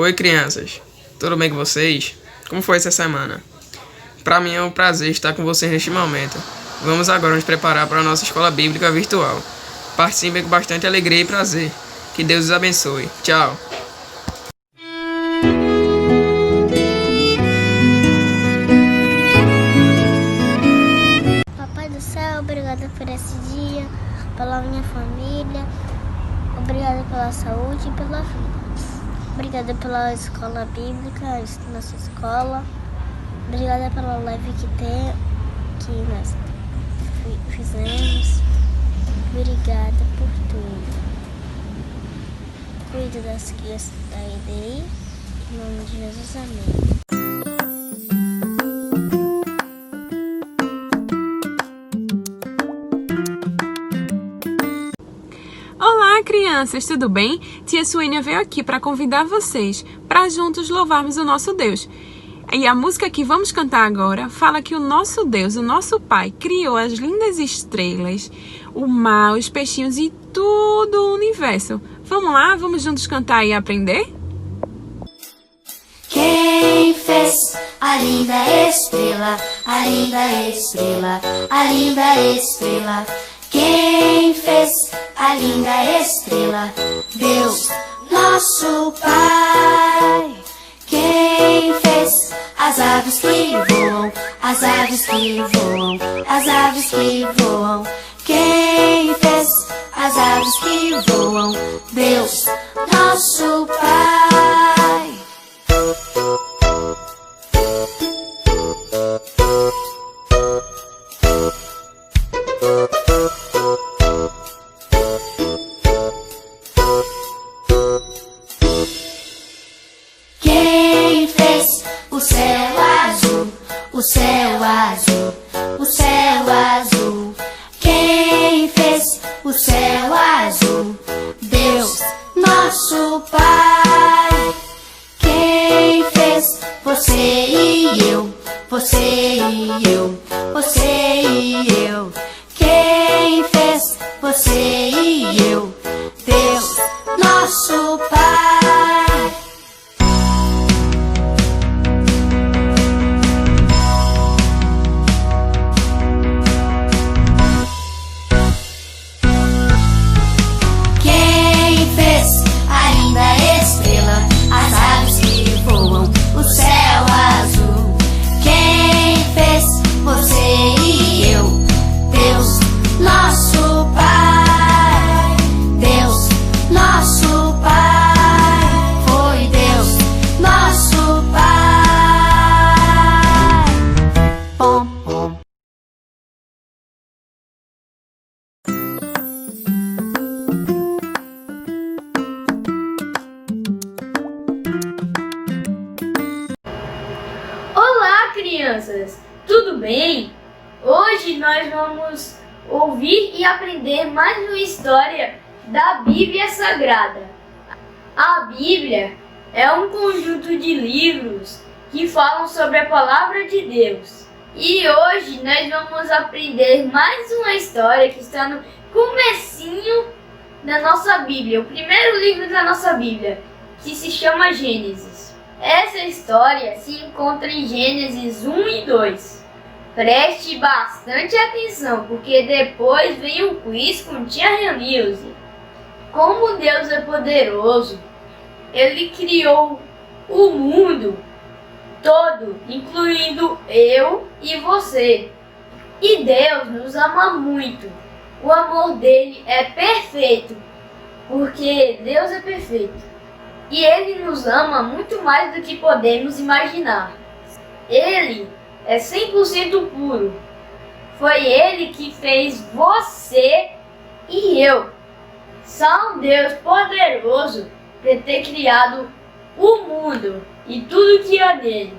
Oi, crianças. Tudo bem com vocês? Como foi essa semana? Para mim é um prazer estar com vocês neste momento. Vamos agora nos preparar para a nossa escola bíblica virtual. Participem com bastante alegria e prazer. Que Deus os abençoe. Tchau. Papai do céu, obrigada por esse dia, pela minha família, obrigada pela saúde e pela vida. Obrigada pela escola bíblica, nossa escola. Obrigada pela live que nós fizemos. Obrigada por tudo. Cuida das crianças da EDI. Em nome de Jesus, amém. Olá, crianças, tudo bem? Tia Suênia veio aqui para convidar vocês para juntos louvarmos o nosso Deus. E a música que vamos cantar agora fala que o nosso Deus, o nosso Pai, criou as lindas estrelas, o mar, os peixinhos e todo o universo. Vamos lá? Vamos juntos cantar e aprender? Quem fez a linda estrela, a linda estrela, a linda estrela? Quem fez a linda estrela? Deus, nosso Pai. Quem fez as aves que voam, as aves que voam, as aves que voam? Quem fez as aves que voam? Deus, nosso Pai. Quem fez o céu azul, o céu azul, o céu azul? Quem fez o céu azul? Deus, nosso Pai. Quem fez você e eu, você e eu, você e eu? Quem fez você e eu? Deus, nosso Pai. Olá, crianças! Tudo bem? Hoje nós vamos ouvir e aprender mais uma história da Bíblia Sagrada. A Bíblia é um conjunto de livros que falam sobre a Palavra de Deus. E hoje nós vamos aprender mais uma história que está no comecinho da nossa Bíblia, o primeiro livro da nossa Bíblia, que se chama Gênesis. Essa história se encontra em Gênesis 1 e 2. Preste bastante atenção, porque depois vem o quiz com Tia Renilze. Como Deus é poderoso, Ele criou o mundo todo, incluindo eu e você. E Deus nos ama muito. O amor dele é perfeito, porque Deus é perfeito. E Ele nos ama muito mais do que podemos imaginar. Ele é 100% puro. Foi Ele que fez você e eu. Só um Deus poderoso por ter criado o mundo e tudo que há nele.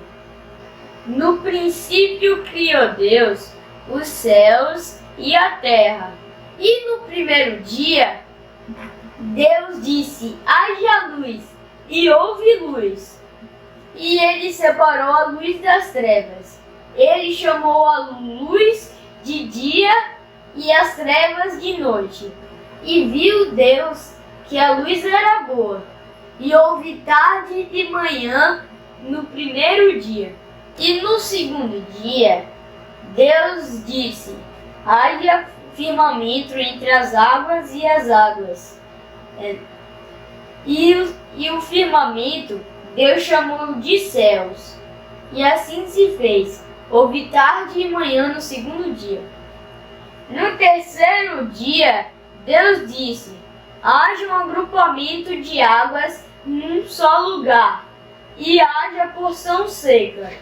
No princípio criou Deus os céus e a terra. E no primeiro dia, Deus disse: haja luz. E houve luz. E Ele separou a luz das trevas. Ele chamou a luz de dia e as trevas de noite. E viu Deus que a luz era boa. e houve tarde e manhã no primeiro dia. E no segundo dia, Deus disse: haja firmamento entre as águas e as águas. E o firmamento Deus chamou de céus. E assim se fez. Houve tarde e manhã no segundo dia. No terceiro dia, Deus disse: haja um agrupamento de águas num só lugar, e haja porção seca.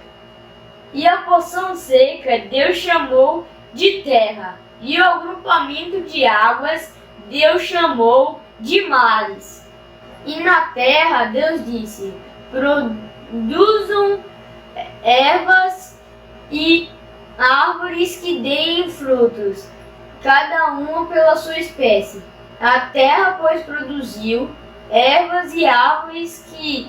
E a porção seca Deus chamou de terra, e o agrupamento de águas Deus chamou de mares. E na terra Deus disse: produzam ervas e árvores que deem frutos, cada uma pela sua espécie. A terra, pois, produziu ervas e árvores que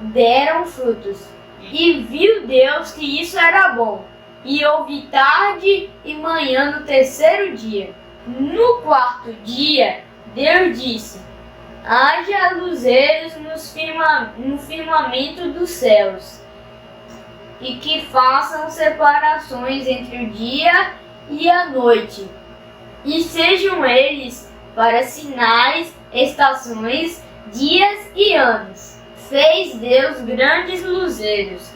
deram frutos. E viu Deus que isso era bom. E houve tarde e manhã no terceiro dia. No quarto dia, Deus disse: haja luzeiros no firmamento dos céus, e que façam separações entre o dia e a noite, e sejam eles para sinais, estações, dias e anos. Fez Deus grandes luzeiros,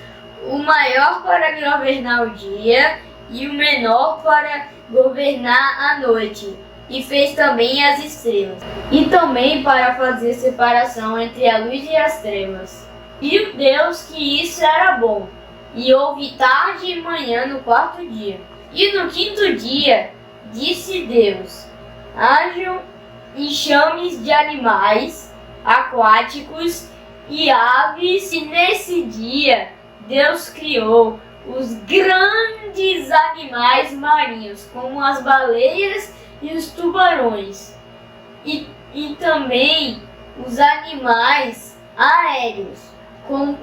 o maior para governar o dia e o menor para governar a noite. E fez também as estrelas, e também para fazer separação entre a luz e as trevas. Viu Deus que isso era bom, e houve tarde e manhã no quarto dia. E no quinto dia, disse Deus: hajam enxames de animais aquáticos e aves. E nesse dia, Deus criou os grandes animais marinhos, como as baleias e os tubarões, e também os animais aéreos,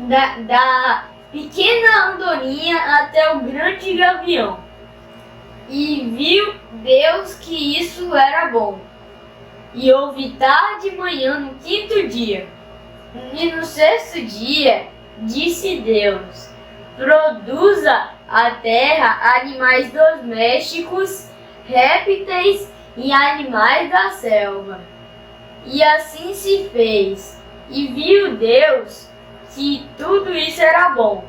da pequena andorinha até o grande gavião. E viu Deus que isso era bom. E houve tarde e manhã no quinto dia. E no sexto dia, disse Deus: produza a terra animais domésticos, répteis e animais da selva. E assim se fez. E viu Deus que tudo isso era bom.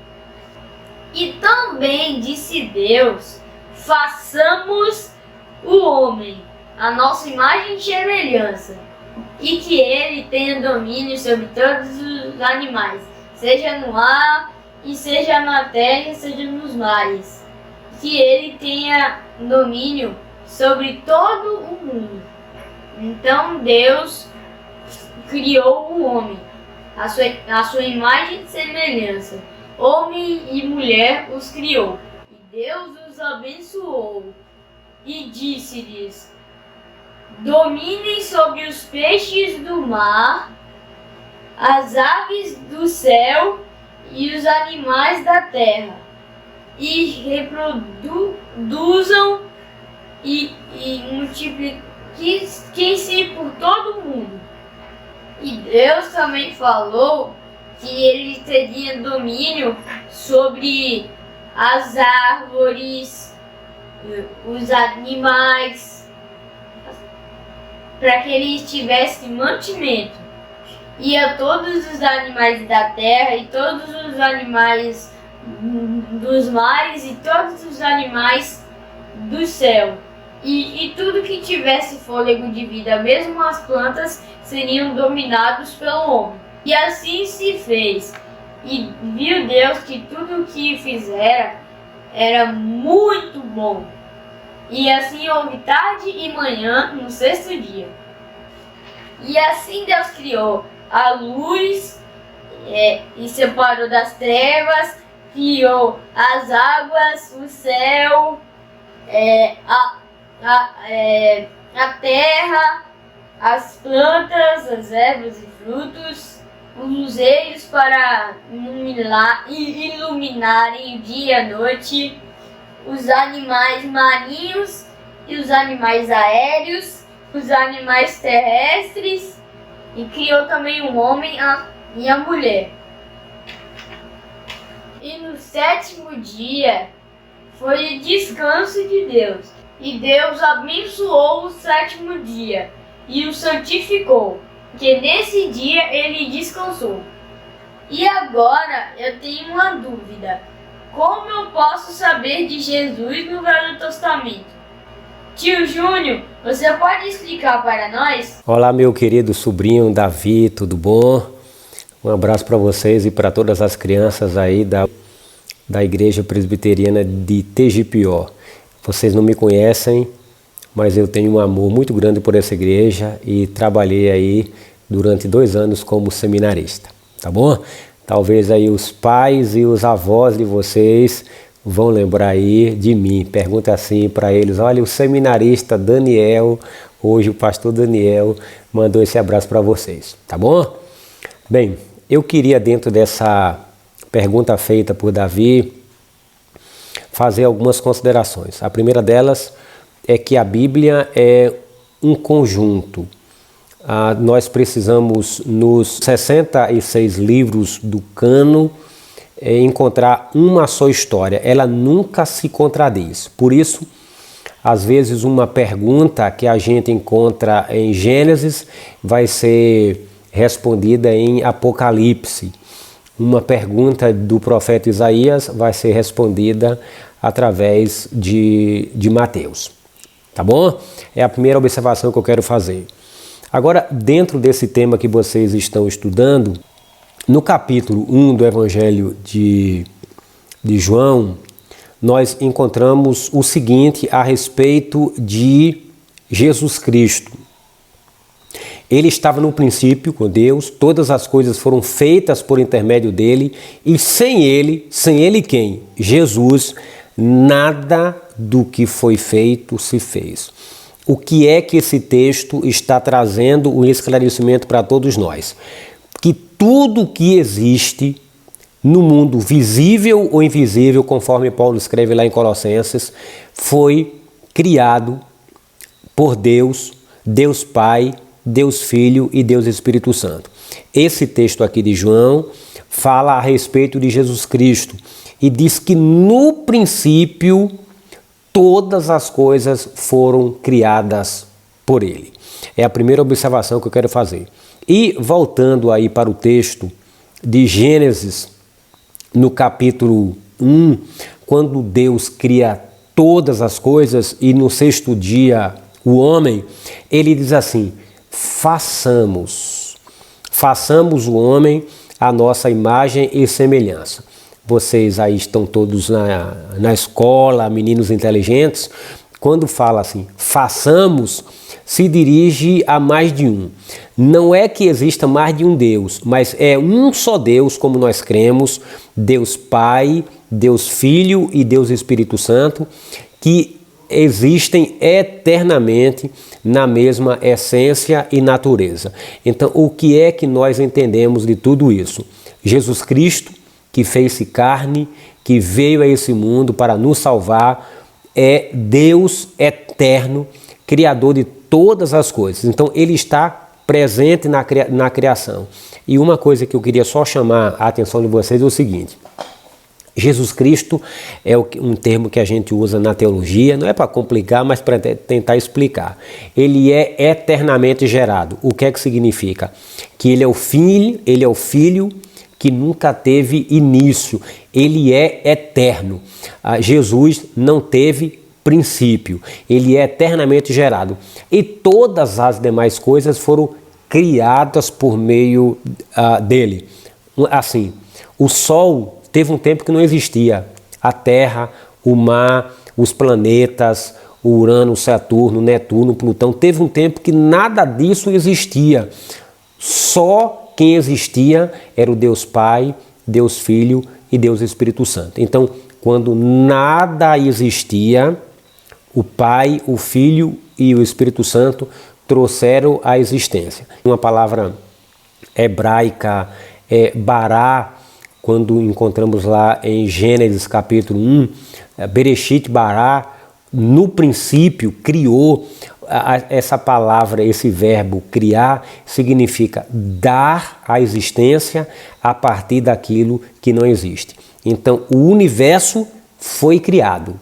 E também disse Deus: façamos o homem, a nossa imagem e semelhança, e que ele tenha domínio sobre todos os animais, seja no ar, e seja na terra, e seja nos mares. Que ele tenha domínio sobre todo o mundo. Então Deus criou o homem, a sua imagem e semelhança. Homem e mulher os criou. E Deus os abençoou e disse-lhes: dominem sobre os peixes do mar, as aves do céu e os animais da terra, e reproduzam e multipliquem-se por todo o mundo. E Deus também falou que ele teria domínio sobre as árvores, os animais, para que eles tivessem mantimento. E a todos os animais da terra, e todos os animais dos mares, e todos os animais do céu. E tudo que tivesse fôlego de vida, mesmo as plantas, seriam dominados pelo homem. E assim se fez. E viu Deus que tudo o que fizera era muito bom. E assim houve tarde e manhã no sexto dia. E assim Deus criou a luz e separou das trevas, criou as águas, o céu, a terra, as plantas, as ervas e frutos, os luzeiros para iluminarem o dia e a noite, os animais marinhos e os animais aéreos, os animais terrestres e criou também o homem e a mulher. E no sétimo dia foi o descanso de Deus. E Deus abençoou o sétimo dia e o santificou, porque nesse dia ele descansou. E agora eu tenho uma dúvida. Como eu posso saber de Jesus no Velho Testamento? Tio Júnior, você pode explicar para nós? Olá, meu querido sobrinho Davi, tudo bom? Um abraço para vocês e para todas as crianças aí da Igreja Presbiteriana de Tegipió. Vocês não me conhecem, mas eu tenho um amor muito grande por essa igreja e trabalhei aí durante 2 anos como seminarista, tá bom? Talvez aí os pais e os avós de vocês vão lembrar aí de mim. Pergunta assim para eles: olha, o seminarista Daniel, hoje o pastor Daniel, mandou esse abraço para vocês, tá bom? Bem, eu queria, dentro dessa pergunta feita por Davi, fazer algumas considerações. A primeira delas é que a Bíblia é um conjunto. Nós precisamos, nos 66 livros do cânon, encontrar uma só história. Ela nunca se contradiz. Por isso, às vezes, uma pergunta que a gente encontra em Gênesis vai ser respondida em Apocalipse. Uma pergunta do profeta Isaías vai ser respondida através de Mateus. Tá bom? É a primeira observação que eu quero fazer. Agora, dentro desse tema que vocês estão estudando, no capítulo 1 do Evangelho de João, nós encontramos o seguinte a respeito de Jesus Cristo. Ele estava no princípio com Deus, todas as coisas foram feitas por intermédio dele, e sem ele quem? Jesus, nada do que foi feito se fez. O que é que esse texto está trazendo um esclarecimento para todos nós? Que tudo que existe no mundo, visível ou invisível, conforme Paulo escreve lá em Colossenses, foi criado por Deus, Deus Pai, Deus Filho e Deus Espírito Santo. Esse texto aqui de João fala a respeito de Jesus Cristo e diz que no princípio todas as coisas foram criadas por ele. É a primeira observação que eu quero fazer. E voltando aí para o texto de Gênesis, no capítulo 1, quando Deus cria todas as coisas e no 6º dia o homem, ele diz assim: façamos o homem à nossa imagem e semelhança. Vocês aí estão todos na escola, meninos inteligentes. Quando fala assim, façamos, se dirige a mais de um. Não é que exista mais de um Deus, mas é um só Deus, como nós cremos, Deus Pai, Deus Filho e Deus Espírito Santo, que existem eternamente na mesma essência e natureza. Então, o que é que nós entendemos de tudo isso? Jesus Cristo, que fez-se carne, que veio a esse mundo para nos salvar, é Deus eterno, Criador de todas as coisas. Então, Ele está presente na criação. E uma coisa que eu queria só chamar a atenção de vocês é o seguinte: Jesus Cristo é um termo que a gente usa na teologia, não é para complicar, mas para tentar explicar. Ele é eternamente gerado. O que é que significa? Que Ele é o Filho que nunca teve início. Ele é eterno. Jesus não teve princípio. Ele é eternamente gerado. E todas as demais coisas foram criadas por meio dele. Assim, o Sol teve um tempo que não existia. A Terra, o mar, os planetas, o Urano, Saturno, Netuno, Plutão. Teve um tempo que nada disso existia. Só quem existia era o Deus Pai, Deus Filho e Deus Espírito Santo. Então, quando nada existia, o Pai, o Filho e o Espírito Santo trouxeram a existência. Uma palavra hebraica é bará, quando encontramos lá em Gênesis capítulo 1, Bereshit bará, no princípio criou. essa palavra, esse verbo criar, significa dar a existência a partir daquilo que não existe. Então, o universo foi criado.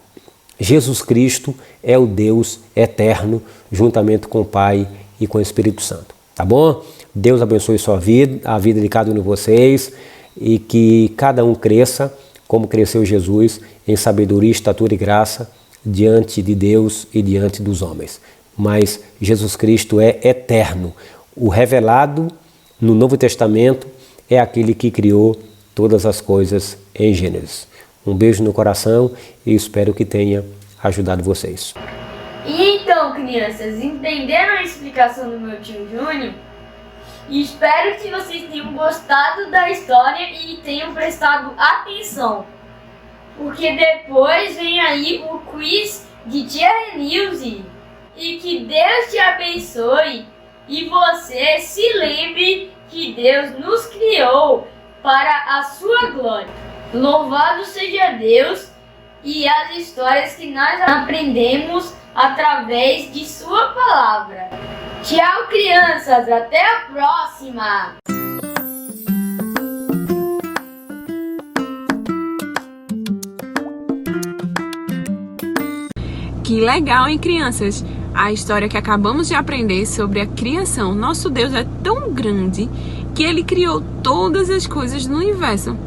Jesus Cristo é o Deus eterno, juntamente com o Pai e com o Espírito Santo. Tá bom? Deus abençoe sua vida, a vida de cada um de vocês, e que cada um cresça como cresceu Jesus, em sabedoria, estatura e graça, diante de Deus e diante dos homens. Mas Jesus Cristo é eterno. O revelado no Novo Testamento é aquele que criou todas as coisas em Gênesis. Um beijo no coração e espero que tenha ajudado vocês. E então, crianças, entenderam a explicação do meu tio Júnior? E espero que vocês tenham gostado da história e tenham prestado atenção. Porque depois vem aí o quiz de Tia Renilze. E que Deus te abençoe e você se lembre que Deus nos criou para a sua glória. Louvado seja Deus e as histórias que nós aprendemos através de sua palavra. Tchau, crianças, até a próxima! Que legal, hein, crianças? A história que acabamos de aprender sobre a criação. Nosso Deus é tão grande que Ele criou todas as coisas no universo.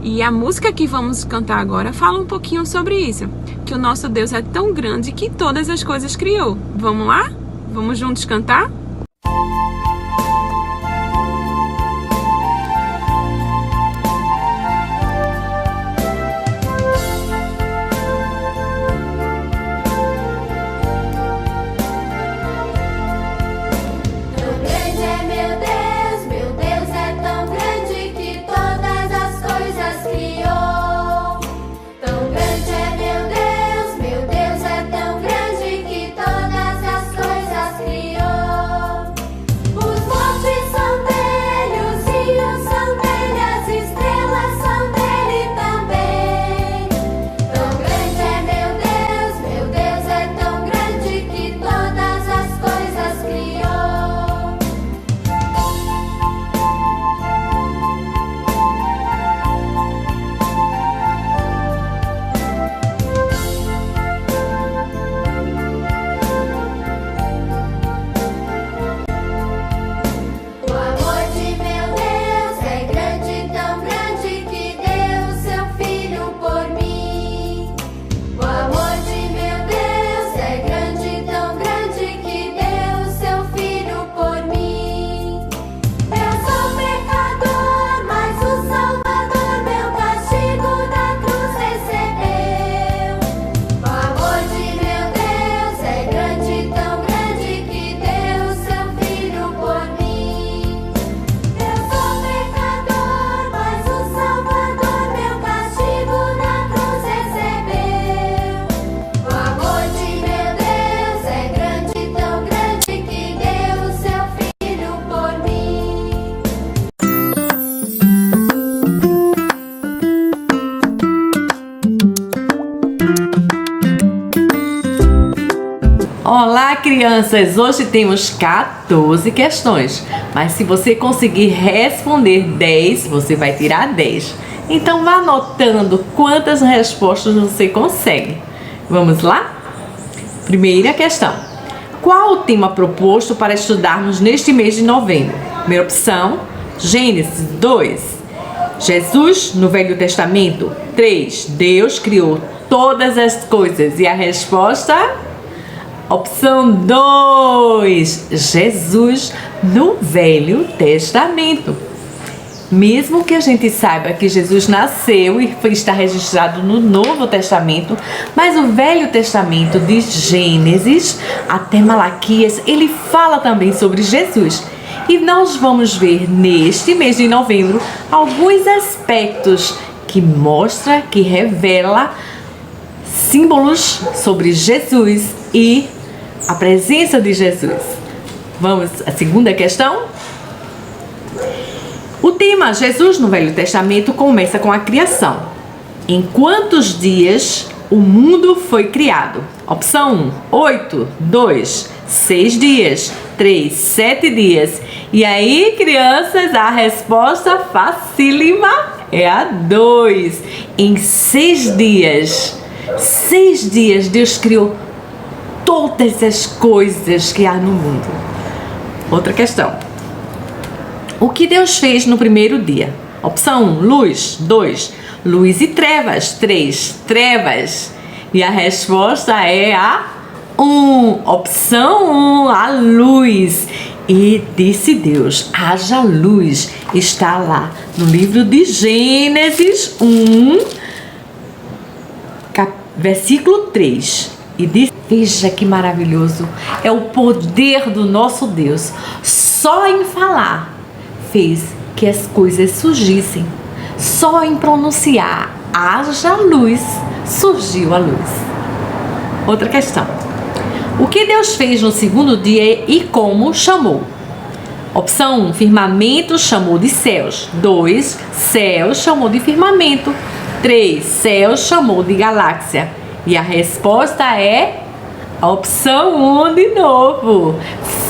E a música que vamos cantar agora fala um pouquinho sobre isso. Que o nosso Deus é tão grande que todas as coisas criou. Vamos lá? Vamos juntos cantar? Olá, crianças! Hoje temos 14 questões, mas se você conseguir responder 10, você vai tirar 10. Então vá anotando quantas respostas você consegue. Vamos lá? Primeira questão. Qual o tema proposto para estudarmos neste mês de novembro? Primeira opção, Gênesis 2. Jesus no Velho Testamento. 3. Deus criou todas as coisas. E a resposta? Opção 2. Jesus no Velho Testamento. Mesmo que a gente saiba que Jesus nasceu e está registrado no Novo Testamento, mas o Velho Testamento, de Gênesis até Malaquias, ele fala também sobre Jesus. E nós vamos ver neste mês de novembro alguns aspectos que mostra, que revela símbolos sobre Jesus e a presença de Jesus. Vamos à segunda questão? O tema Jesus no Velho Testamento começa com a criação. Em quantos dias o mundo foi criado? Opção 1, 8, 2, 6 dias. 3, 7 dias. E aí, crianças, a resposta facílima é a 2. Em 6 dias. 6 dias Deus criou todas as coisas que há no mundo. Outra questão. O que Deus fez no primeiro dia? Opção 1, luz. 2, luz e trevas. 3, trevas. E a resposta é a 1. Opção 1, a luz. E disse Deus, haja luz. Está lá no livro de Gênesis 1, versículo 3. E disse, veja que maravilhoso. É o poder do nosso Deus. Só em falar fez que as coisas surgissem. Só em pronunciar haja luz, surgiu a luz. Outra questão. O que Deus fez no segundo dia e como chamou? Opção 1, firmamento chamou de céus. 2, céus chamou de firmamento. 3, céus chamou de galáxia. E a resposta é a opção 1 de novo.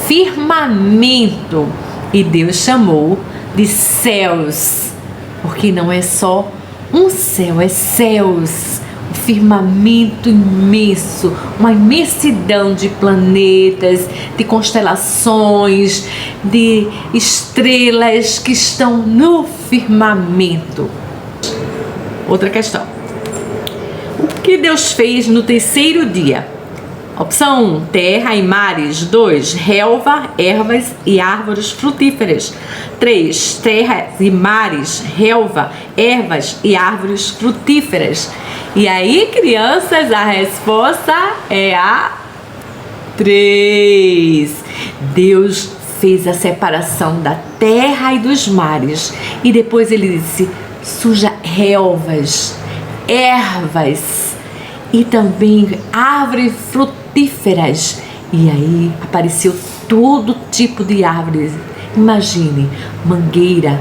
Firmamento. E Deus chamou de céus. Porque não é só um céu, é céus. Um firmamento imenso, uma imensidão de planetas, de constelações, de estrelas que estão no firmamento. Outra questão. O que Deus fez no terceiro dia? Opção 1, terra e mares. 2, relva, ervas e árvores frutíferas. 3, terra e mares, relva, ervas e árvores frutíferas. E aí, crianças, a resposta é a 3. Deus fez a separação da terra e dos mares. E depois ele disse, surja relvas, ervas e também árvores frutíferas. E aí apareceu todo tipo de árvores. Imagine, mangueira,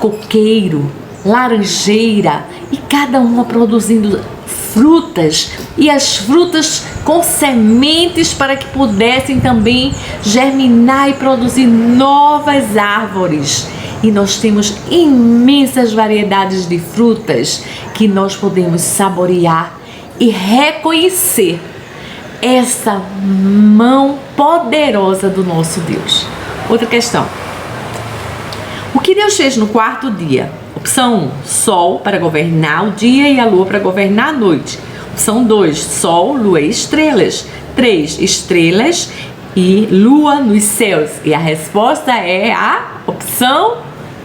coqueiro, laranjeira, e cada uma produzindo frutas, e as frutas com sementes para que pudessem também germinar e produzir novas árvores. E nós temos imensas variedades de frutas que nós podemos saborear e reconhecer essa mão poderosa do nosso Deus. Outra questão. O que Deus fez no quarto dia? Opção 1, sol para governar o dia e a lua para governar a noite. Opção 2, sol, lua e estrelas. 3, estrelas e lua nos céus. E a resposta é a opção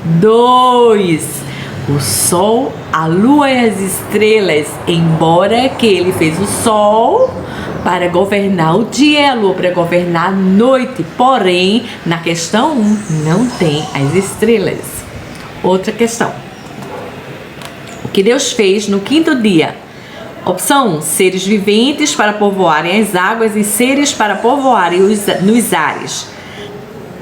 2. O sol, a lua e as estrelas, embora que ele fez o sol para governar o dia e a lua para governar a noite. Porém, na questão 1, não tem as estrelas. Outra questão. O que Deus fez no quinto dia? Opção 1, seres viventes para povoarem as águas e seres para povoarem nos ares.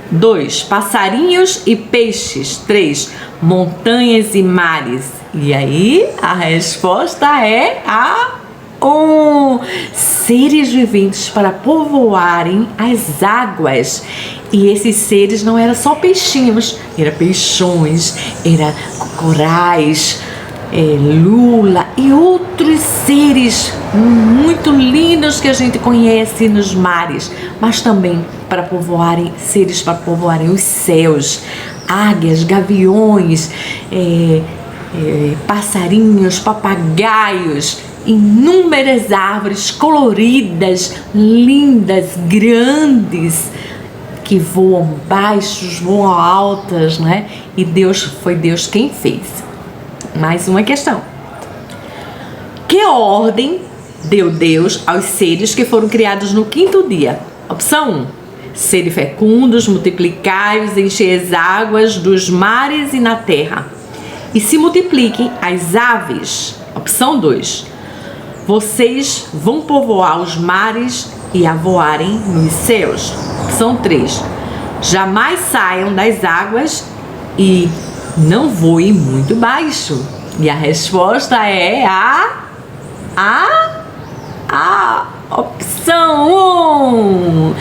2, passarinhos e peixes. 3, montanhas e mares. E aí, a resposta é a 1, seres viventes para povoarem as águas. E esses seres não eram só peixinhos, eram peixões, eram corais, lula e outros seres muito lindos que a gente conhece nos mares, mas também para povoarem, seres para povoarem os céus, águias, gaviões, passarinhos, papagaios, inúmeras árvores coloridas, lindas, grandes, que voam baixos, voam altas, né? E foi Deus quem fez. Mais uma questão. Que ordem deu Deus aos seres que foram criados no quinto dia? Opção 1, serem fecundos, multiplicai-vos, enchei as águas dos mares e na terra, e se multipliquem as aves. Opção 2, vocês vão povoar os mares e a voarem nos céus. Opção 3, jamais saiam das águas e não voem muito baixo. E a resposta é a opção 1,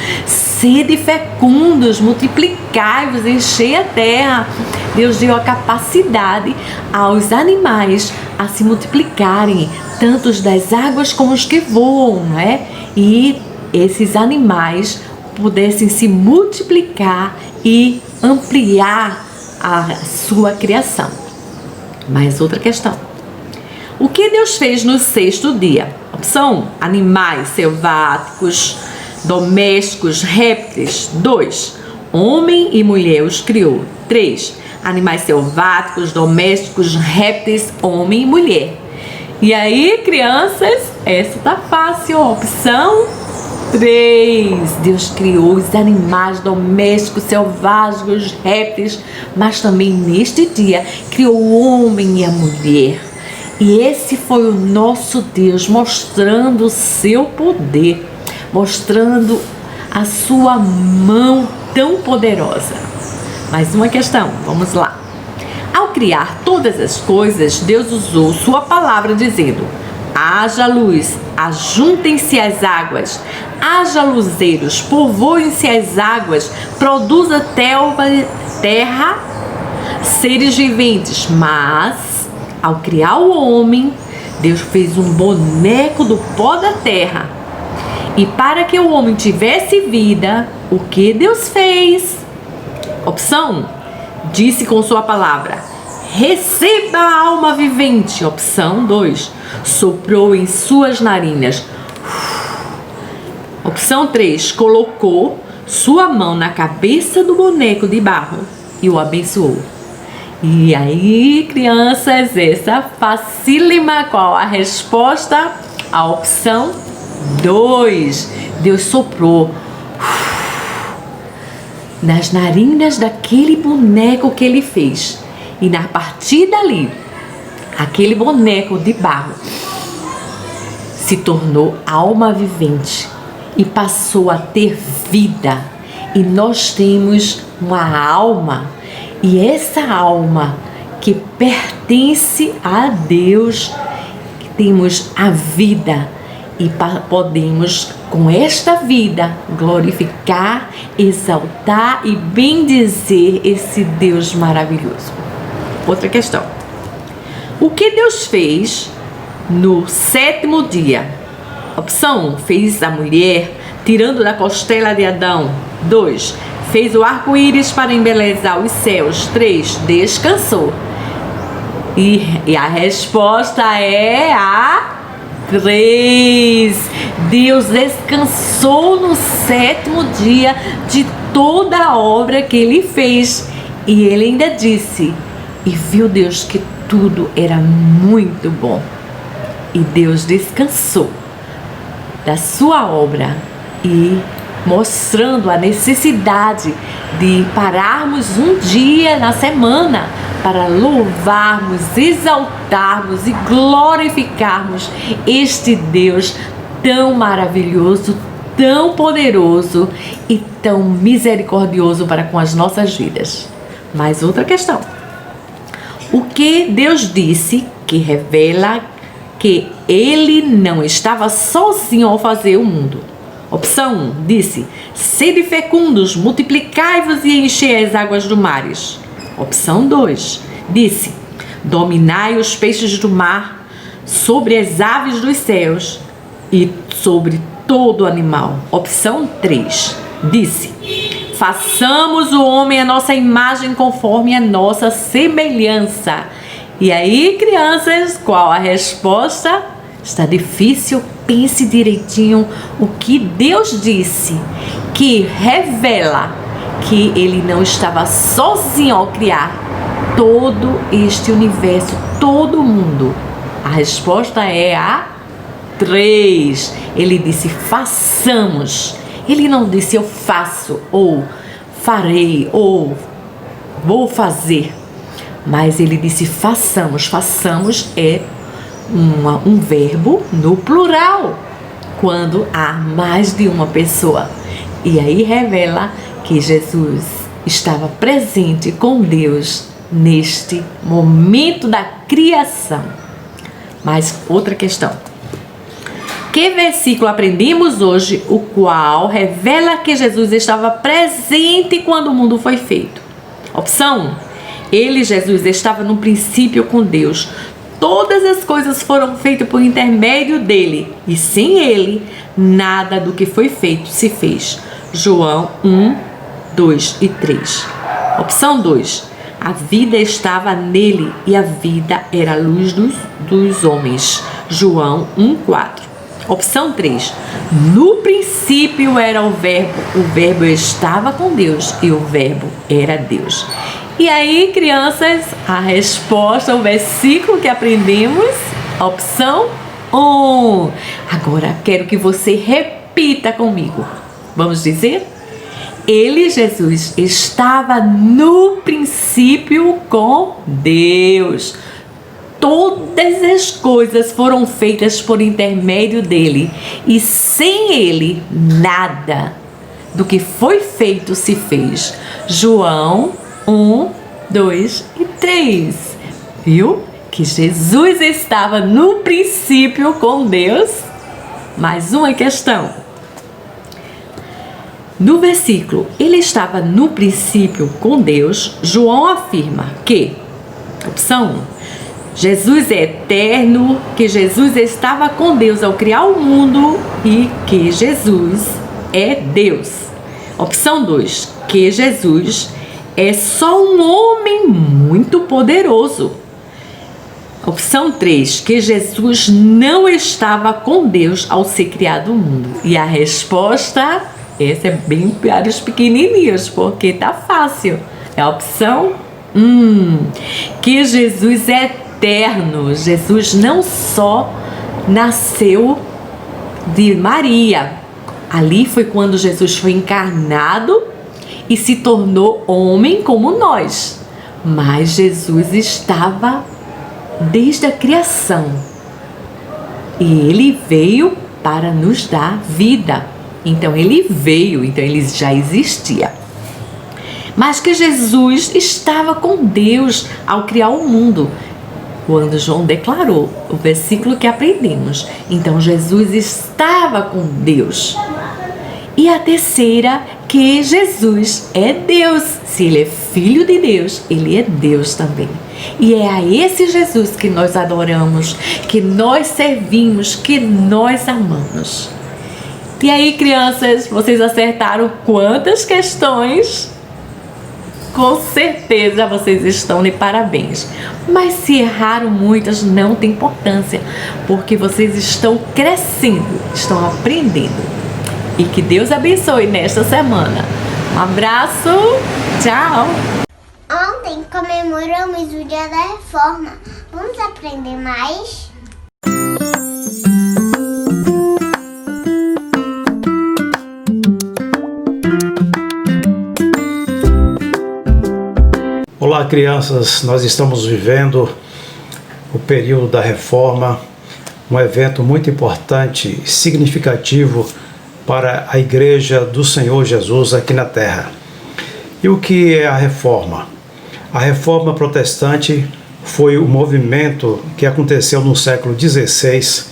sede fecundos, multiplicai-vos, enchei a terra. Deus deu a capacidade aos animais a se multiplicarem, tanto os das águas como os que voam, né? E esses animais pudessem se multiplicar e ampliar a sua criação. Mais outra questão. O que Deus fez no sexto dia? Opção: animais selváticos, domésticos, répteis. 2. Homem e mulher os criou. 3. Animais selváticos, domésticos, répteis, homem e mulher. E aí, crianças, essa tá fácil. Opção 3. Deus criou os animais domésticos, selvagens, répteis, mas também neste dia criou o homem e a mulher. E esse foi o nosso Deus mostrando o seu poder, mostrando a sua mão tão poderosa. Mais uma questão, vamos lá. Ao criar todas as coisas, Deus usou sua palavra dizendo: haja luz, ajuntem-se as águas, haja luzeiros, povoem-se as águas, produza terra, seres viventes. Mas, ao criar o homem, Deus fez um boneco do pó da terra. E para que o homem tivesse vida, o que Deus fez? Opção: disse com sua palavra: receba a alma vivente. Opção 2: soprou em suas narinas. Opção 3: colocou sua mão na cabeça do boneco de barro e o abençoou. E aí, crianças, essa facílima. Qual a resposta? A opção 2. Deus soprou nas narinas daquele boneco que ele fez. E a partir dali, aquele boneco de barro se tornou alma vivente e passou a ter vida. E nós temos uma alma, e essa alma que pertence a Deus, que temos a vida, e podemos com esta vida glorificar, exaltar e bendizer esse Deus maravilhoso. Outra questão. O que Deus fez no sétimo dia? Opção 1: fez a mulher tirando da costela de Adão. 2: fez o arco-íris para embelezar os céus. 3: descansou. E a resposta é a 3. Deus descansou no sétimo dia de toda a obra que ele fez. E ele ainda disse: e viu Deus que tudo era muito bom. E Deus descansou da sua obra, e mostrando a necessidade de pararmos um dia na semana para louvarmos, exaltarmos e glorificarmos este Deus tão maravilhoso, tão poderoso e tão misericordioso para com as nossas vidas. Mais outra questão. O que Deus disse que revela que ele não estava sozinho ao fazer o mundo? Opção 1: disse: sede fecundos, multiplicai-vos e enchei as águas do mares. Opção 2: disse: dominai os peixes do mar, sobre as aves dos céus e sobre todo animal. Opção 3: disse: façamos o homem a nossa imagem conforme a nossa semelhança. E aí, crianças, qual a resposta? Está difícil? Pense direitinho o que Deus disse, que revela que ele não estava sozinho ao criar todo este universo, todo mundo. A resposta é a 3. Ele disse: façamos. Ele não disse eu faço, ou farei, ou vou fazer. Mas ele disse façamos. Façamos é um verbo no plural, quando há mais de uma pessoa. E aí revela que Jesus estava presente com Deus neste momento da criação. Mas outra questão. que versículo aprendemos hoje, o qual revela que Jesus estava presente quando o mundo foi feito? Opção 1. Ele, Jesus, estava no princípio com Deus. Todas as coisas foram feitas por intermédio dele, e sem ele, nada do que foi feito se fez. João 1, 2 e 3. Opção 2. A vida estava nele e a vida era a luz dos homens. João 1, 4. Opção 3. No princípio era o verbo estava com Deus e o verbo era Deus. E aí, crianças, a resposta, o versículo que aprendemos, opção 1. Agora, quero que você repita comigo. Vamos dizer? Ele, Jesus, estava no princípio com Deus. Todas as coisas foram feitas por intermédio dele, e sem ele, nada do que foi feito se fez. João 1, 2 e 3. Viu? Que Jesus estava no princípio com Deus. Mais uma questão. No versículo, ele estava no princípio com Deus, João afirma que, opção 1, Jesus é eterno, que Jesus estava com Deus ao criar o mundo e que Jesus é Deus. Opção 2, que Jesus é só um homem muito poderoso. Opção 3, que Jesus não estava com Deus ao ser criado o mundo. E a resposta, essa é bem para os pequenininhos, porque tá fácil. É a opção 1, que Jesus é eterno. Jesus não só nasceu de Maria. Ali foi quando Jesus foi encarnado e se tornou homem como nós. Mas Jesus estava desde a criação. E ele veio para nos dar vida. Então ele veio, então ele já existia. Mas que Jesus estava com Deus ao criar o mundo. Quando João declarou o versículo que aprendemos. Então Jesus estava com Deus. E a terceira, que Jesus é Deus. Se ele é filho de Deus, ele é Deus também. E é a esse Jesus que nós adoramos, que nós servimos, que nós amamos. E aí, crianças, vocês acertaram quantas questões? Com certeza vocês estão de parabéns. Mas se erraram muitas, não tem importância, porque vocês estão crescendo, estão aprendendo. E que Deus abençoe nesta semana. Um abraço, tchau! Ontem comemoramos o Dia da Reforma. Vamos aprender mais? Olá, crianças, nós estamos vivendo o período da Reforma, um evento muito importante e significativo para a Igreja do Senhor Jesus aqui na Terra. E o que é a Reforma? A Reforma Protestante foi o movimento que aconteceu no século XVI,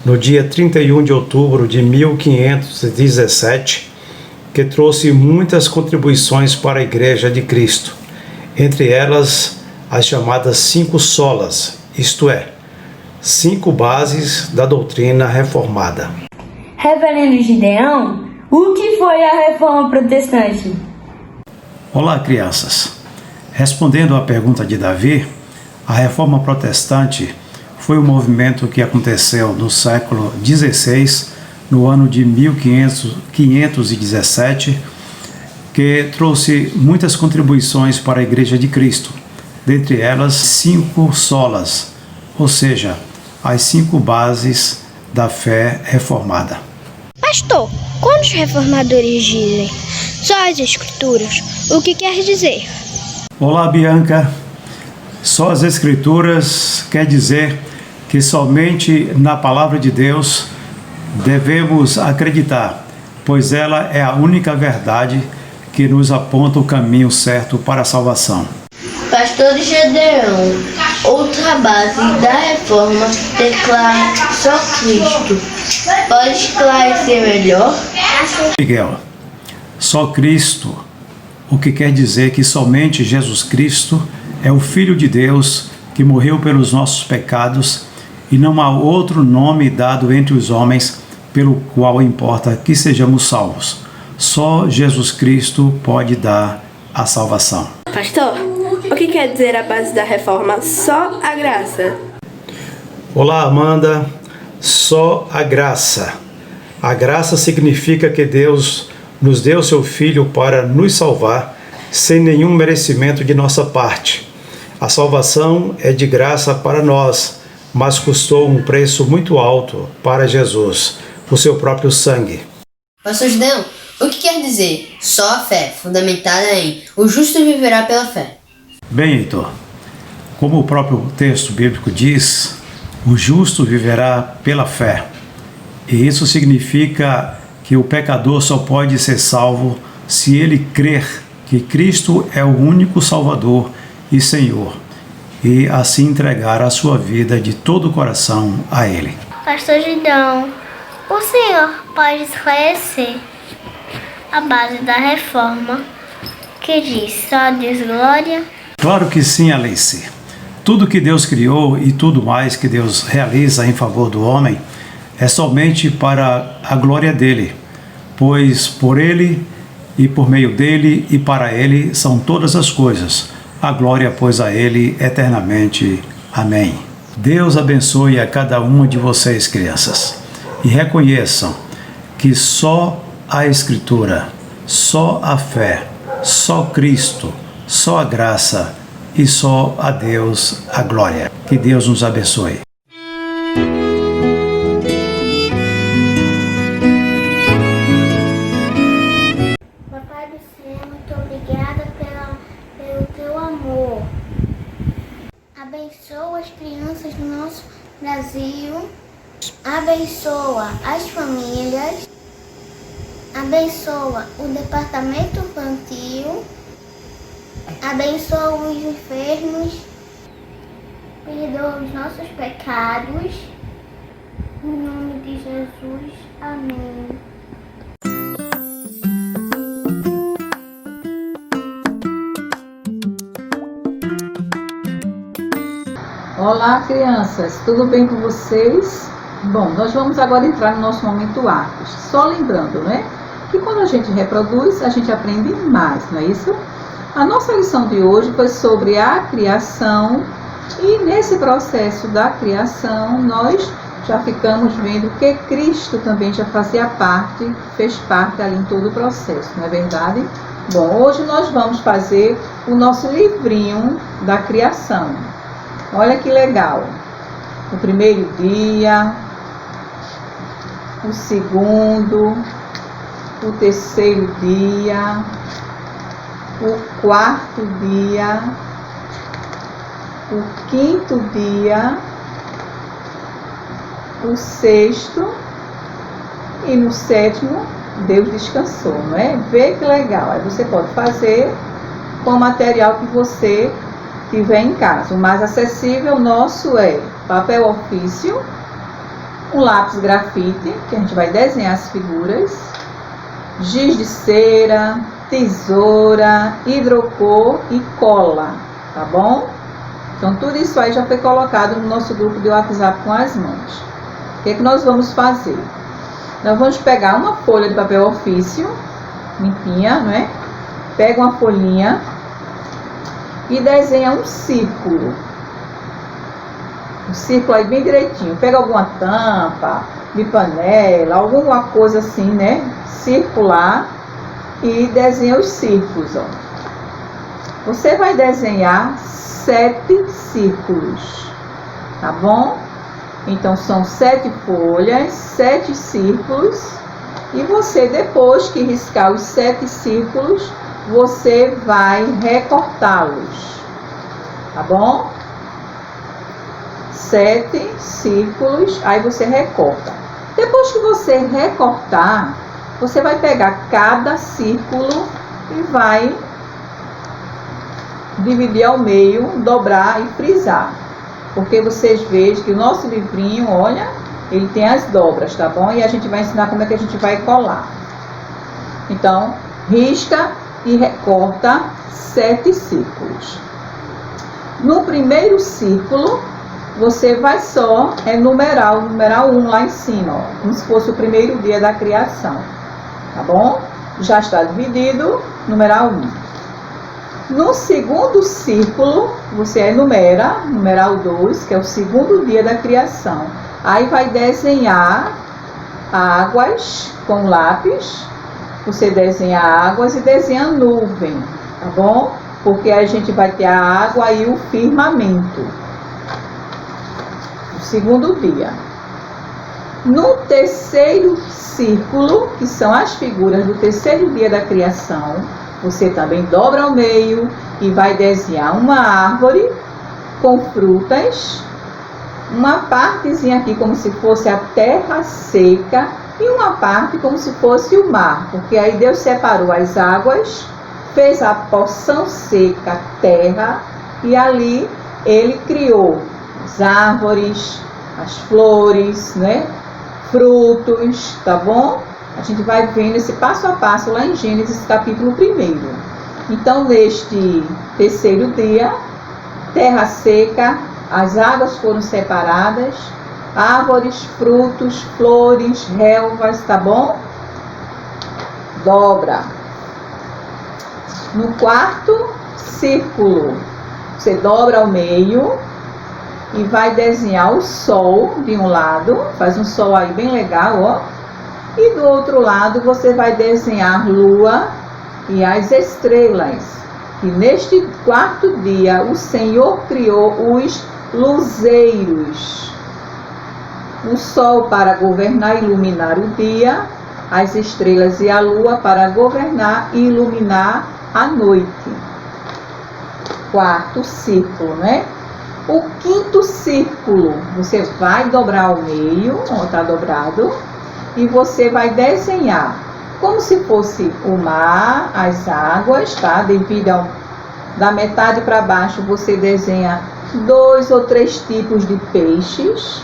no dia 31 de outubro de 1517, que trouxe muitas contribuições para a Igreja de Cristo. Entre elas, as chamadas 5 solas, isto é, 5 bases da doutrina reformada. Reverendo Gideão, o que foi a Reforma Protestante? Olá, crianças. Respondendo à pergunta de Davi, a Reforma Protestante foi um movimento que aconteceu no século XVI, no ano de 1517, que trouxe muitas contribuições para a Igreja de Cristo, dentre elas 5 solas, ou seja, as 5 bases da fé reformada. Pastor, quando os reformadores dizem só as Escrituras, o que quer dizer? Olá, Bianca. Só as Escrituras quer dizer que somente na Palavra de Deus devemos acreditar, pois ela é a única verdade que nos aponta o caminho certo para a salvação. Pastor Gedeão, outra base da reforma declara só Cristo. Pode esclarecer melhor? Miguel, só Cristo, o que quer dizer que somente Jesus Cristo é o Filho de Deus que morreu pelos nossos pecados e não há outro nome dado entre os homens pelo qual importa que sejamos salvos. Só Jesus Cristo pode dar a salvação. Pastor, o que quer dizer a base da reforma só a graça? Olá, Amanda. Só a graça. A graça significa que Deus nos deu seu Filho para nos salvar sem nenhum merecimento de nossa parte. A salvação é de graça para nós, mas custou um preço muito alto para Jesus, o seu próprio sangue. Pastor Gideão, o que quer dizer só a fé, fundamentada em o justo viverá pela fé? Bem, Heitor, como o próprio texto bíblico diz, o justo viverá pela fé. E isso significa que o pecador só pode ser salvo se ele crer que Cristo é o único Salvador e Senhor, e assim entregar a sua vida de todo o coração a Ele. Pastor Gideão, o senhor pode esclarecer a base da reforma que diz só a Deus glória? Claro que sim, Alice. Tudo que Deus criou e tudo mais que Deus realiza em favor do homem é somente para a glória dele, pois por ele e por meio dele e para ele são todas as coisas. A glória, pois, a ele eternamente. Amém. Deus abençoe a cada uma de vocês, crianças, e reconheçam que só a Escritura, só a fé, só Cristo, só a graça e só a Deus a glória. Que Deus nos abençoe. Papai do céu, muito obrigada pelo teu amor. Abençoa as crianças do nosso Brasil. Abençoa as famílias. Abençoa o departamento infantil. Abençoa os enfermos. Perdoa os nossos pecados. Em nome de Jesus. Amém. Olá, crianças, tudo bem com vocês? Bom, nós vamos agora entrar no nosso momento Arcos. Só lembrando, né, que quando a gente reproduz, a gente aprende mais, não é isso? A nossa lição de hoje foi sobre a criação e nesse processo da criação nós já ficamos vendo que Cristo também já fazia parte, fez parte ali em todo o processo, não é verdade? Bom, hoje nós vamos fazer o nosso livrinho da criação. Olha que legal! O primeiro dia, o segundo, o terceiro dia, o quarto dia, o quinto dia, o sexto e no sétimo Deus descansou, não é? Vê que legal! Aí você pode fazer com o material que você tiver em casa. O mais acessível nosso é papel ofício, um lápis grafite, que a gente vai desenhar as figuras, giz de cera, tesoura, hidrocor e cola, tá bom? Então tudo isso aí já foi colocado no nosso grupo de WhatsApp com as mãos. O que é que nós vamos fazer? Nós vamos pegar uma folha de papel ofício, limpinha, não é? Pega uma folhinha e desenha um círculo. Um círculo aí bem direitinho. Pega alguma tampa de panela, alguma coisa assim, né? Circular e desenha os círculos, ó. Você vai desenhar 7 círculos, tá bom? Então são 7 folhas, 7 círculos. E você, depois que riscar os 7 círculos, você vai recortá-los, tá bom? 7 círculos, aí você recorta. Depois que você recortar, você vai pegar cada círculo e vai dividir ao meio, dobrar e frisar. Porque vocês vejam que o nosso livrinho, olha, ele tem as dobras, tá bom? E a gente vai ensinar como é que a gente vai colar. Então, risca e recorta 7 círculos. No primeiro círculo, você vai só numerar o numeral 1 lá em cima, ó, como se fosse o primeiro dia da criação, tá bom? Já está dividido, numeral 1. No segundo círculo, você enumera, numeral 2, que é o segundo dia da criação. Aí vai desenhar águas com lápis, você desenha águas e desenha nuvem, tá bom? Porque a gente vai ter a água e o firmamento. O segundo dia. No terceiro círculo, que são as figuras do terceiro dia da criação, você também dobra ao meio e vai desenhar uma árvore com frutas, uma partezinha aqui como se fosse a terra seca e uma parte como se fosse o mar, porque aí Deus separou as águas, fez a porção seca, terra, e ali ele criou as árvores, as flores, né? Frutos, tá bom? A gente vai vendo esse passo a passo lá em Gênesis capítulo 1. Então, neste terceiro dia, terra seca, as águas foram separadas, árvores, frutos, flores, relvas, tá bom? Dobra. No quarto círculo, você dobra ao meio e vai desenhar o sol de um lado, faz um sol aí bem legal, ó. E do outro lado você vai desenhar lua e as estrelas. E neste quarto dia o Senhor criou os luzeiros. O sol para governar e iluminar o dia, as estrelas e a lua para governar e iluminar a noite. Quarto círculo, né? O quinto círculo, você vai dobrar ao meio, ó, tá dobrado, e você vai desenhar como se fosse o mar, as águas, tá? Devido da metade para baixo, você desenha 2 ou 3 tipos de peixes.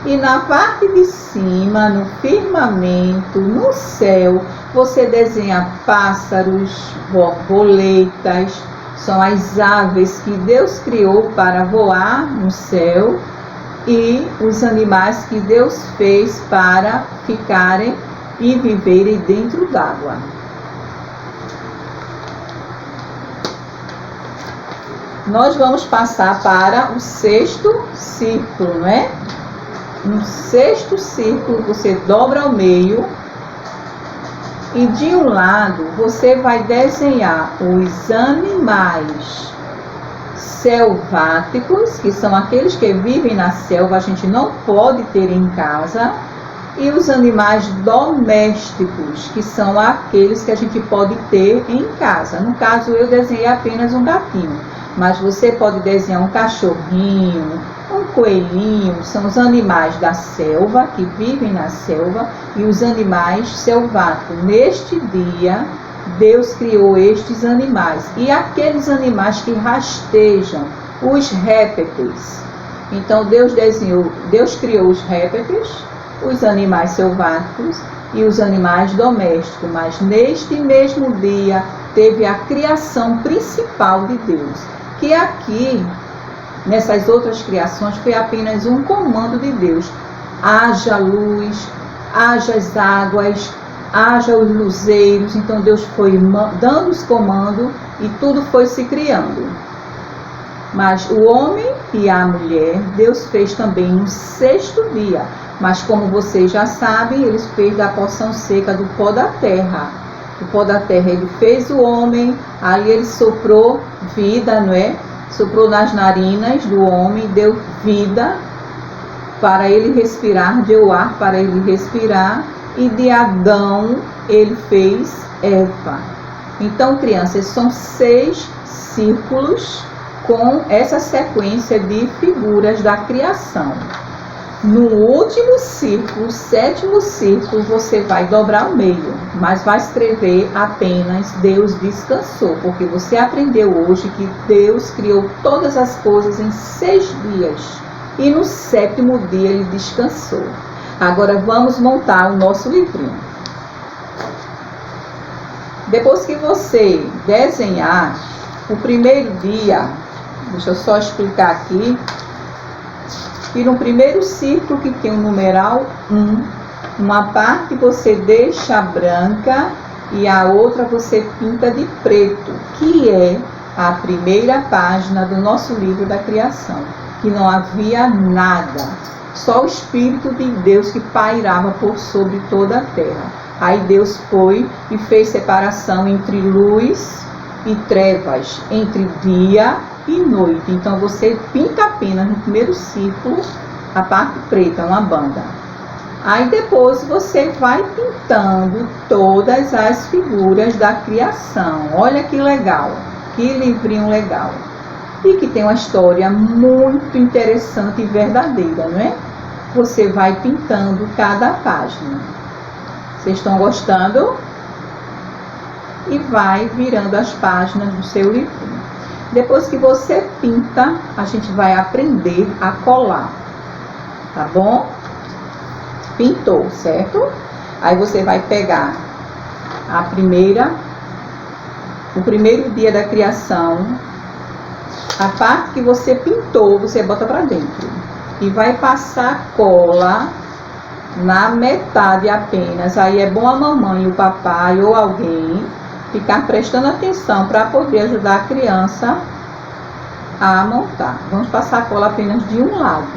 E na parte de cima, no firmamento, no céu, você desenha pássaros, borboletas, são as aves que Deus criou para voar no céu e os animais que Deus fez para ficarem e viverem dentro d'água. Nós vamos passar para o sexto círculo, né? No sexto círculo, você dobra ao meio e de um lado você vai desenhar os animais selváticos, que são aqueles que vivem na selva, a gente não pode ter em casa, e os animais domésticos, que são aqueles que a gente pode ter em casa. No caso, eu desenhei apenas um gatinho, mas você pode desenhar um cachorrinho, um coelhinho, são os animais da selva, que vivem na selva, e os animais selváticos. Neste dia, Deus criou estes animais, e aqueles animais que rastejam, os répteis. Então, Deus criou os répteis, os animais selváticos e os animais domésticos, mas neste mesmo dia teve a criação principal de Deus, que aqui, nessas outras criações, foi apenas um comando de Deus: haja luz, haja as águas, haja os luzeiros. Então Deus foi dando os comandos e tudo foi se criando. Mas o homem e a mulher, Deus fez também no sexto dia. Mas como vocês já sabem, ele fez da porção seca do pó da terra. Do pó da terra ele fez o homem, aí ele soprou vida, não é? Soprou nas narinas do homem, deu vida para ele respirar, deu ar para ele respirar, e de Adão ele fez Eva. Então, crianças, são 6 círculos com essa sequência de figuras da criação. No último círculo, o 7º círculo, você vai dobrar o meio, mas vai escrever apenas Deus descansou, porque você aprendeu hoje que Deus criou todas as coisas em 6 dias e no 7º dia ele descansou. Agora vamos montar o nosso livrinho. Depois que você desenhar o primeiro dia, deixa eu só explicar aqui. E no primeiro círculo que tem o numeral 1, uma parte você deixa branca e a outra você pinta de preto, que é a primeira página do nosso livro da criação, que não havia nada, só o Espírito de Deus que pairava por sobre toda a terra. Aí Deus foi e fez separação entre luz e trevas, entre dia e noite. Então você pinta apenas no primeiro círculo a parte preta, uma banda. Aí depois você vai pintando todas as figuras da criação. Olha que legal, que livrinho legal. E que tem uma história muito interessante e verdadeira, não é? Você vai pintando cada página. Vocês estão gostando? E vai virando as páginas do seu livrinho. Depois que você pinta, a gente vai aprender a colar, tá bom? Pintou, certo? Aí você vai pegar o primeiro dia da criação, a parte que você pintou, você bota pra dentro e vai passar cola na metade apenas. Aí é bom a mamãe, o papai ou alguém ficar prestando atenção para poder ajudar a criança a montar. Vamos passar a cola apenas de um lado.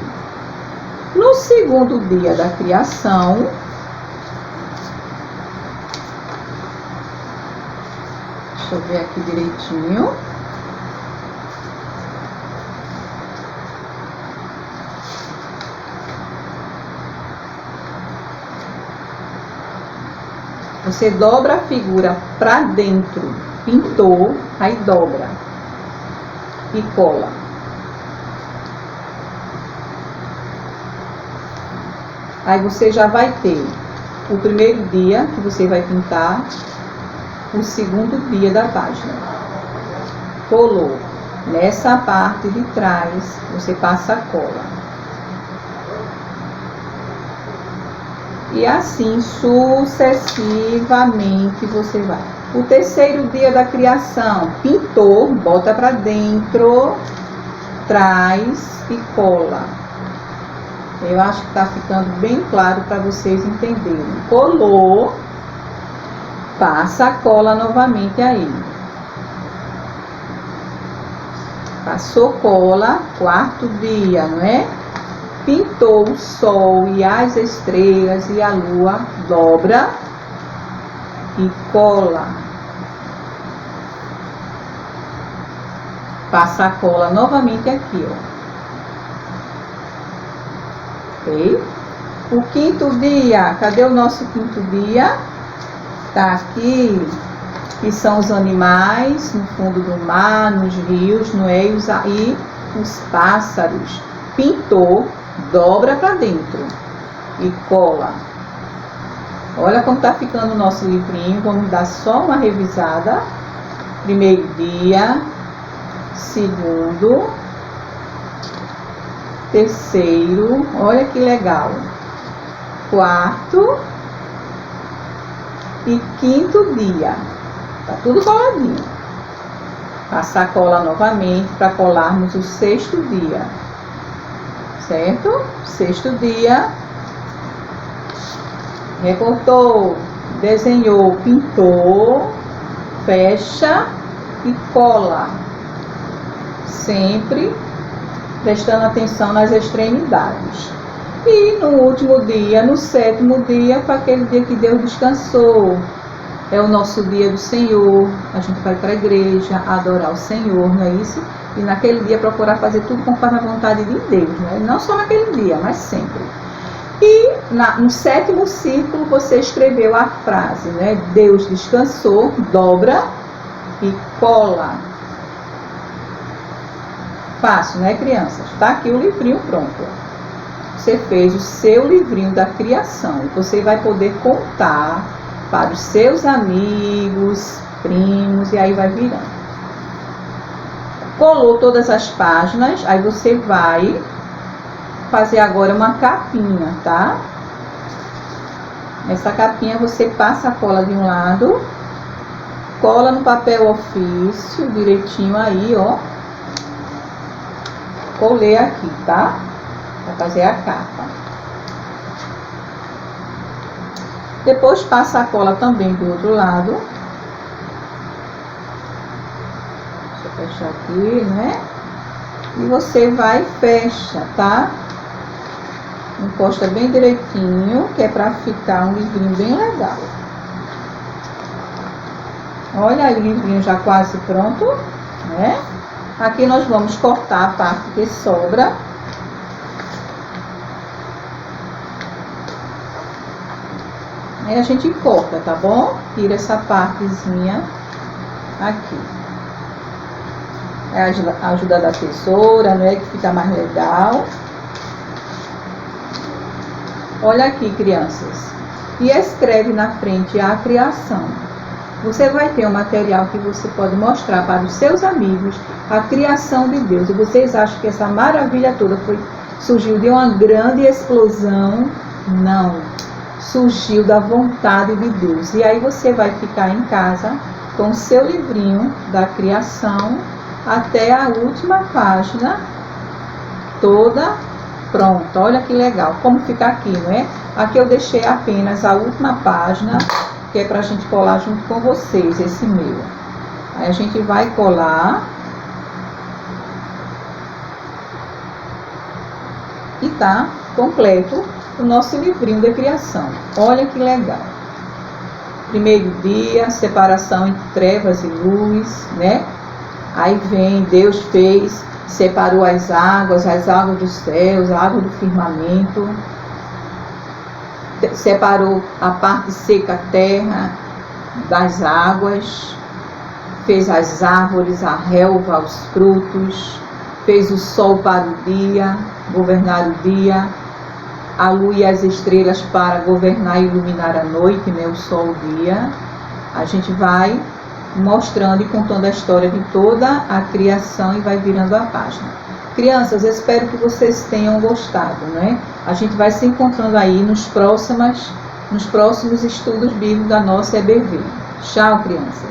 No segundo dia da criação, deixa eu ver aqui direitinho. Você dobra a figura para dentro, pintou, aí dobra e cola. Aí você já vai ter o primeiro dia que você vai pintar, o segundo dia da página. Colou. Nessa parte de trás, você passa a cola. E assim sucessivamente você vai. O terceiro dia da criação, pintou, bota para dentro, traz e cola. Eu acho que está ficando bem claro para vocês entenderem. Colou, passa a cola novamente aí. Passou cola, quarto dia, não é? Pintou o sol e as estrelas e a lua, dobra e cola. Passa a cola novamente aqui, ó. Ok? O quinto dia, cadê o nosso quinto dia? Tá aqui, que são os animais no fundo do mar, nos rios, no e os pássaros. Pintou, dobra para dentro e cola. Olha como tá ficando o nosso livrinho. Vamos dar só uma revisada. Primeiro dia, segundo, terceiro, olha que legal, quarto e quinto dia. Tá tudo coladinho. Passar a cola novamente para colarmos o sexto dia. Certo? Sexto dia, recortou, desenhou, pintou, fecha e cola, sempre prestando atenção nas extremidades. E no último dia, no sétimo dia, foi aquele dia que Deus descansou. É o nosso dia do Senhor. A gente vai para a igreja adorar o Senhor, não é isso? E naquele dia procurar fazer tudo conforme a vontade de Deus, né? Não só naquele dia, mas sempre. E no sétimo círculo você escreveu a frase, né? Deus descansou, dobra e cola. Fácil, né, crianças? Tá aqui o livrinho pronto. você fez o seu livrinho da criação. E você vai poder contar para os seus amigos, primos, e aí vai virando. Colou todas as páginas, aí você vai fazer agora uma capinha, tá? Essa capinha você passa a cola de um lado, cola no papel ofício direitinho aí, ó. Colei aqui, tá? Vai fazer a capa. Depois passa a cola também do outro lado. Deixa eu fechar aqui, né? E você vai e fecha, tá? Encosta bem direitinho, que é pra ficar um livrinho bem legal. Olha aí o livrinho já quase pronto, né? Aqui nós vamos cortar a parte que sobra. Aí a gente corta, tá bom? Tira essa partezinha aqui. É a ajuda da tesoura, né? Que fica mais legal. Olha aqui, crianças. E escreve na frente a criação. Você vai ter um material que você pode mostrar para os seus amigos a criação de Deus. E vocês acham que essa maravilha toda surgiu de uma grande explosão? Não. Surgiu da vontade de Deus. E aí você vai ficar em casa com o seu livrinho da criação até a última página toda pronta. Olha que legal como fica aqui, não é? Aqui eu deixei apenas a última página, que é pra gente colar junto com vocês, esse meu. Aí a gente vai colar. E tá completo o nosso livrinho de criação. Olha que legal. Primeiro dia, separação entre trevas e luz, né? Aí vem, Deus fez, separou as águas dos céus, a água do firmamento. Separou a parte seca, terra, das águas. Fez as árvores, a relva, os frutos. Fez o sol para o dia, governar o dia. A lua e as estrelas para governar e iluminar a noite, né? O sol, o dia. A gente vai mostrando e contando a história de toda a criação e vai virando a página. Crianças, eu espero que vocês tenham gostado, né? A gente vai se encontrando aí nos próximos estudos bíblicos da nossa EBV. Tchau, crianças.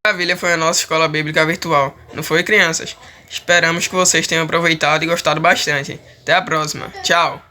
Maravilha, foi a nossa escola bíblica virtual, não foi, crianças? Esperamos que vocês tenham aproveitado e gostado bastante. Até a próxima. Tchau!